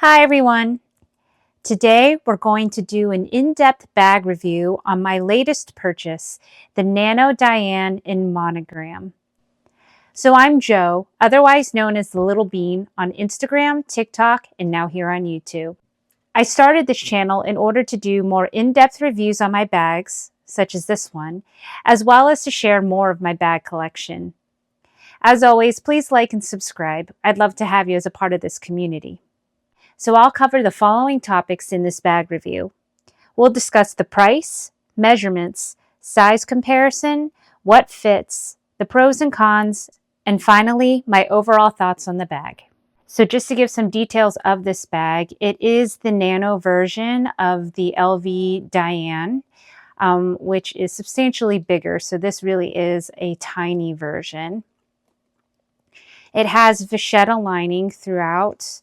Hi everyone! Today we're going to do an in-depth bag review on my latest purchase, the Nano Diane in Monogram. So I'm Jo, otherwise known as the Little Bean, on Instagram, TikTok, and now here on YouTube. I started this channel in order to do more in-depth reviews on my bags, such as this one, as well as to share more of my bag collection. As always, please like and subscribe. I'd love to have you as a part of this community. So I'll cover the following topics in this bag review. We'll discuss the price, measurements, size comparison, what fits, the pros and cons, and finally, my overall thoughts on the bag. So just to give some details of this bag, it is the nano version of the LV Diane, which is substantially bigger. So this really is a tiny version. It has vachetta lining throughout,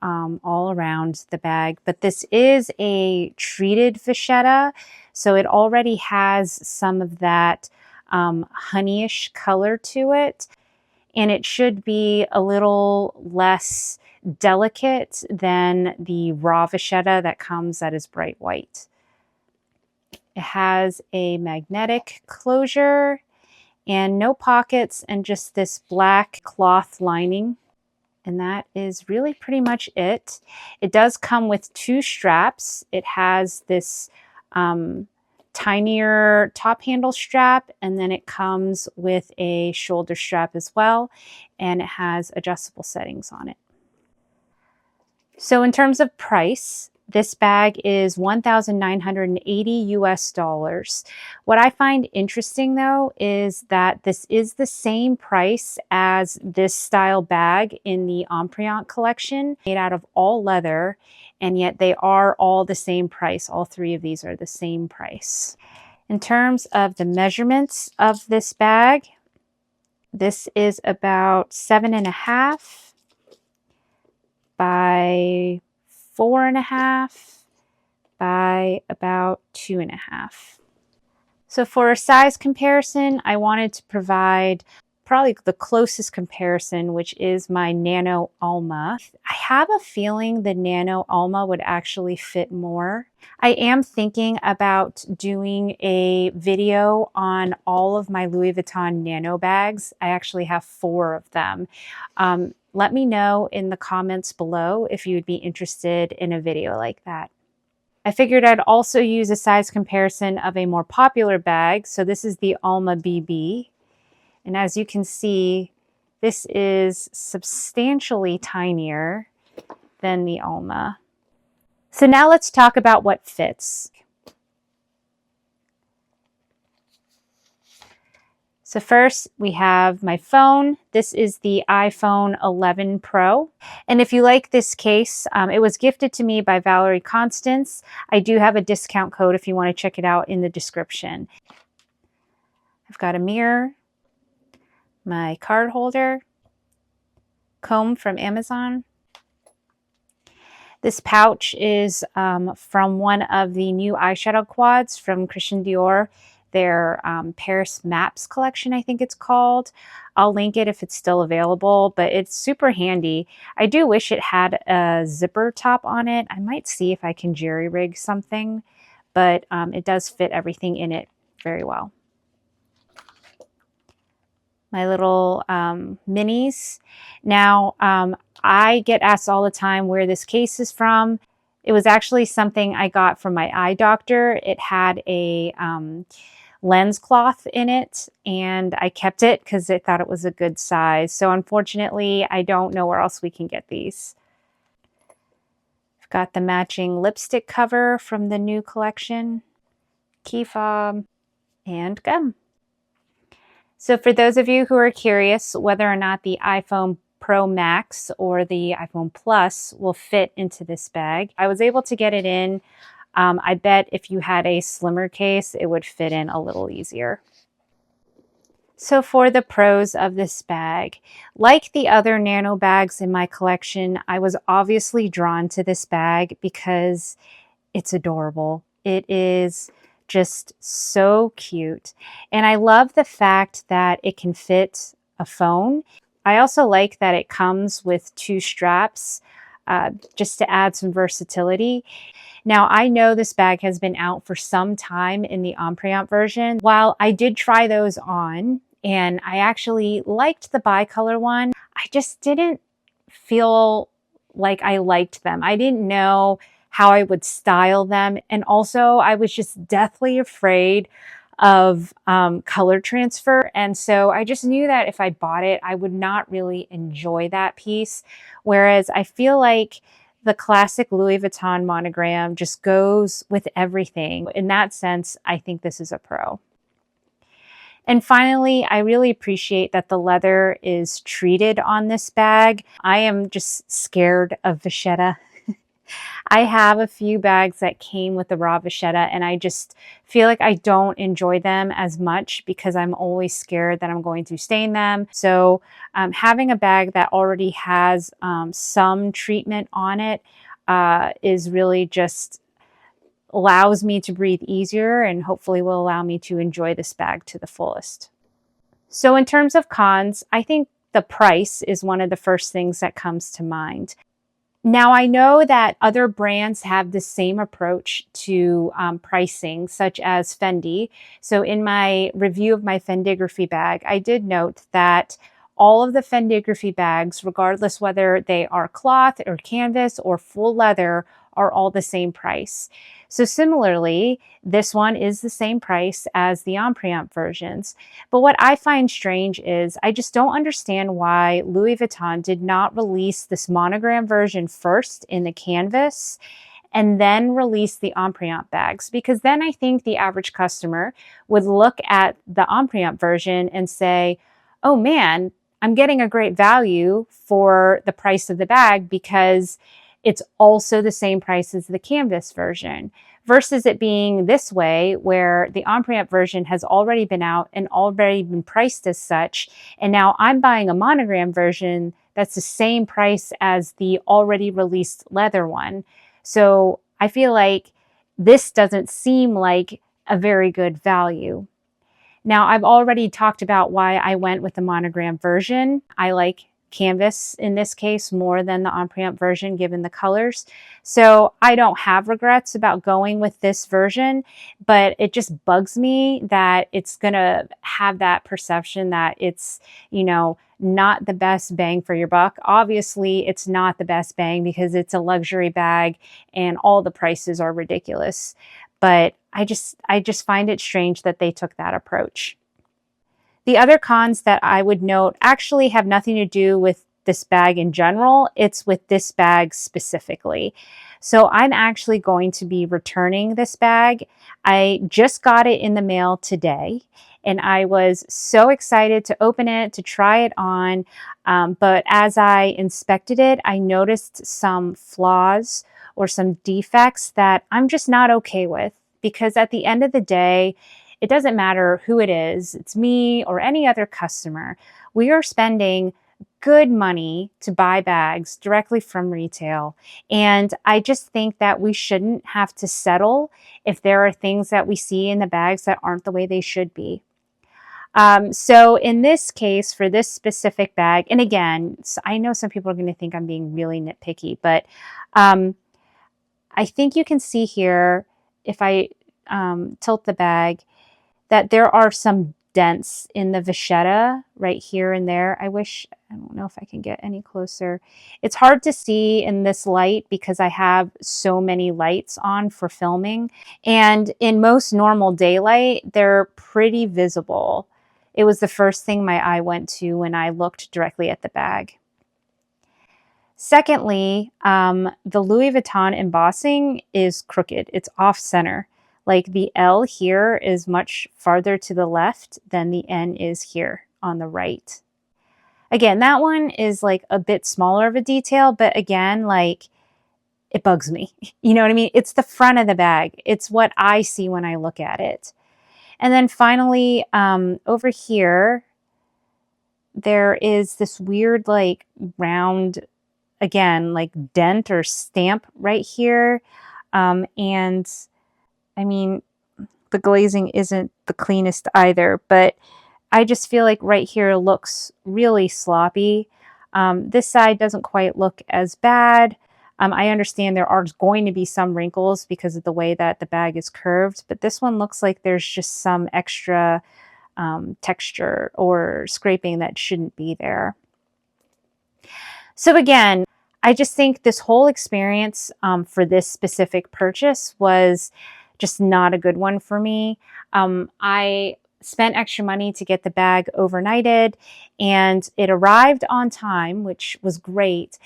all around the bag, but this is a treated vachetta, so it already has some of that honeyish color to it, and it should be a little less delicate than the raw vachetta that comes that is bright white. It has a magnetic closure and no pockets and just this black cloth lining. And that is really pretty much it. It does come with two straps. It has this tinier top handle strap, and then it comes with a shoulder strap as well, and it has adjustable settings on it. So in terms of price, this bag is $1,980 US. What I find interesting though is that this is the same price as this style bag in the Empreinte collection, made out of all leather, and yet they are all the same price. All three of these are the same price. In terms of the measurements of this bag, this is about 7.5 by 4.5 by about 2.5. So for a size comparison, I wanted to provide probably the closest comparison, which is my Nano Alma. I have a feeling the Nano Alma would actually fit more. I am thinking about doing a video on all of my Louis Vuitton Nano bags. I actually have 4 of them. Let me know in the comments below if you would be interested in a video like that. I figured I'd also use a size comparison of a more popular bag. So this is the Alma BB. And as you can see, this is substantially tinier than the Alma. So now let's talk about what fits. So first we have my phone. This is the iPhone 11 Pro. And if you like this case, it was gifted to me by Valerie Constance. I do have a discount code if you want to check it out in the description. I've got a mirror, my card holder, comb from Amazon. This pouch is from one of the new eyeshadow quads from Christian Dior. Their Paris Maps collection, I think it's called. I'll link it if it's still available, but it's super handy. I do wish it had a zipper top on it. I might see if I can jerry rig something, but it does fit everything in it very well. My little minis. Now, I get asked all the time where this case is from. It was actually something I got from my eye doctor. It had a lens cloth in it, and I kept it because I thought it was a good size. So unfortunately, I don't know where else we can get these. I've got the matching lipstick cover from the new collection, key fob, and gum. So for those of you who are curious whether or not the iPhone Pro Max or the iPhone Plus will fit into this bag, I was able to get it in. I bet if you had a slimmer case, it would fit in a little easier. So for the pros of this bag, like the other Nano bags in my collection, I was obviously drawn to this bag because it's adorable. It is just so cute. And I love the fact that it can fit a phone. I also like that it comes with 2 straps. just to add some versatility. Now, I know this bag has been out for some time in the Empreinte version. While I did try those on, and I actually liked the bicolor one, I just didn't feel like I liked them. I didn't know how I would style them. And also, I was just deathly afraid of color transfer. And so I just knew that if I bought it, I would not really enjoy that piece. Whereas I feel like the classic Louis Vuitton monogram just goes with everything. In that sense, I think this is a pro. And finally, I really appreciate that the leather is treated on this bag. I am just scared of vachetta. I have a few bags that came with the raw vachetta, and I just feel like I don't enjoy them as much because I'm always scared that I'm going to stain them. So having a bag that already has some treatment on it is really just allows me to breathe easier and hopefully will allow me to enjoy this bag to the fullest. So in terms of cons, I think the price is one of the first things that comes to mind. Now, I know that other brands have the same approach to pricing, such as Fendi. So in my review of my Fendigraphy bag, I did note that all of the Fendigraphy bags, regardless whether they are cloth or canvas or full leather, are all the same price. So similarly, this one is the same price as the Empreinte versions. But what I find strange is I just don't understand why Louis Vuitton did not release this monogram version first in the canvas and then release the Empreinte bags, because then I think the average customer would look at the Empreinte version and say, oh man, I'm getting a great value for the price of the bag because it's also the same price as the canvas version, versus it being this way where the Empreinte version has already been out and already been priced as such. And now I'm buying a monogram version that's the same price as the already released leather one. So I feel like this doesn't seem like a very good value. Now, I've already talked about why I went with the monogram version. I like canvas in this case more than the Empreinte version given the colors. So I don't have regrets about going with this version, but it just bugs me that it's going to have that perception that it's, you know, not the best bang for your buck. Obviously, it's not the best bang because it's a luxury bag and all the prices are ridiculous. But I just find it strange that they took that approach. The other cons that I would note actually have nothing to do with this bag in general. It's with this bag specifically. So I'm actually going to be returning this bag. I just got it in the mail today and I was so excited to open it, to try it on. But as I inspected it, I noticed some flaws or some defects that I'm just not okay with, because at the end of the day, it doesn't matter who it is, it's me or any other customer. We are spending good money to buy bags directly from retail. And I just think that we shouldn't have to settle if there are things that we see in the bags that aren't the way they should be. So in this case, for this specific bag, and again, I know some people are going to think I'm being really nitpicky, but I think you can see here, if I tilt the bag, that there are some dents in the vachetta right here and there. I don't know if I can get any closer. It's hard to see in this light because I have so many lights on for filming. And in most normal daylight, they're pretty visible. It was the first thing my eye went to when I looked directly at the bag. Secondly, the Louis Vuitton embossing is crooked. It's off center. Like the L here is much farther to the left than the N is here on the right. Again, that one is like a bit smaller of a detail, but again, like it bugs me. You know what I mean? It's the front of the bag. It's what I see when I look at it. And then finally, over here, there is this weird like round, again, like dent or stamp right here. And I mean, the glazing isn't the cleanest either, but I just feel like right here looks really sloppy. This side doesn't quite look as bad, I understand there are going to be some wrinkles because of the way that the bag is curved, but this one looks like there's just some extra texture or scraping that shouldn't be there. So again, I just think this whole experience for this specific purchase was just not a good one for me. I spent extra money to get the bag overnighted, and it arrived on time, which was great.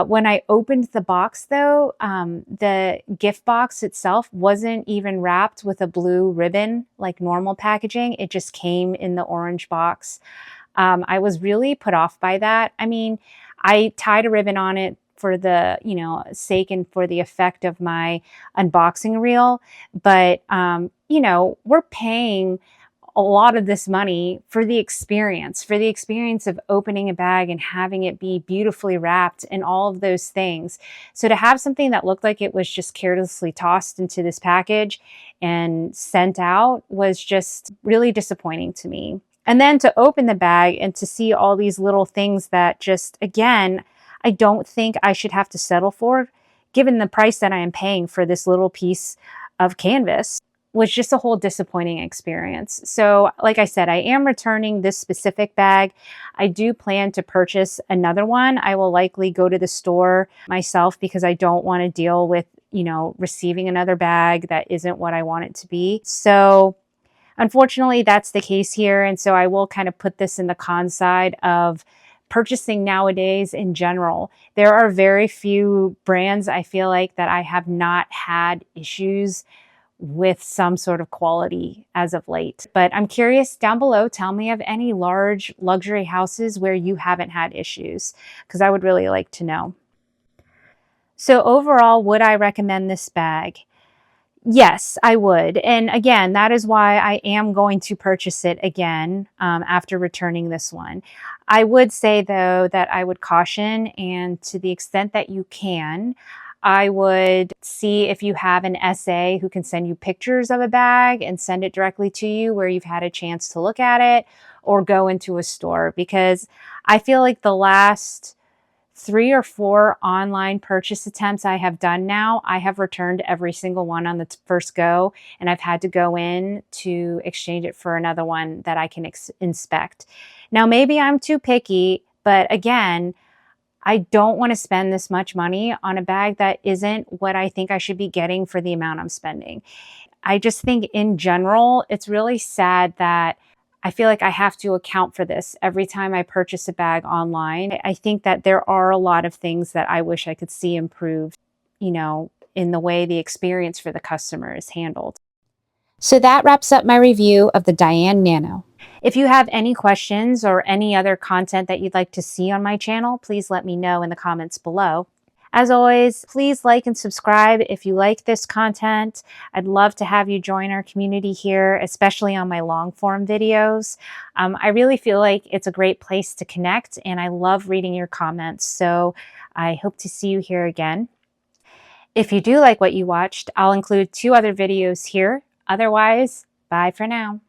When I opened the box though, the gift box itself wasn't even wrapped with a blue ribbon like normal packaging. It just came in the orange box. I was really put off by that. I mean, I tied a ribbon on it for the, sake and for the effect of my unboxing reel. But, we're paying a lot of this money for the experience of opening a bag and having it be beautifully wrapped and all of those things. So to have something that looked like it was just carelessly tossed into this package and sent out was just really disappointing to me. And then to open the bag and to see all these little things that just, again, I don't think I should have to settle for, given the price that I am paying for this little piece of canvas, was just a whole disappointing experience. So like I said, I am returning this specific bag. I do plan to purchase another one. I will likely go to the store myself because I don't want to deal with, receiving another bag that isn't what I want it to be. So unfortunately, that's the case here. And so I will kind of put this in the con side of purchasing nowadays in general. There are very few brands I feel like that I have not had issues with some sort of quality as of late. But I'm curious down below, tell me of any large luxury houses where you haven't had issues, because I would really like to know. So overall, would I recommend this bag? Yes, I would. And again, that is why I am going to purchase it again after returning this one. I would say, though, that I would caution, and to the extent that you can, I would see if you have an SA who can send you pictures of a bag and send it directly to you where you've had a chance to look at it, or go into a store, because I feel like the last 3 or 4 online purchase attempts I have done now, I have returned every single one on the first go, and I've had to go in to exchange it for another one that I can inspect. Now, maybe I'm too picky, but again, I don't want to spend this much money on a bag that isn't what I think I should be getting for the amount I'm spending. I just think in general, it's really sad that I feel like I have to account for this every time I purchase a bag online. I think that there are a lot of things that I wish I could see improved, in the way the experience for the customer is handled. So that wraps up my review of the Diane Nano. If you have any questions or any other content that you'd like to see on my channel, please let me know in the comments below. As always, please like and subscribe if you like this content. I'd love to have you join our community here, especially on my long form videos. I really feel like it's a great place to connect, and I love reading your comments. So I hope to see you here again. If you do like what you watched, I'll include 2 other videos here. Otherwise, bye for now.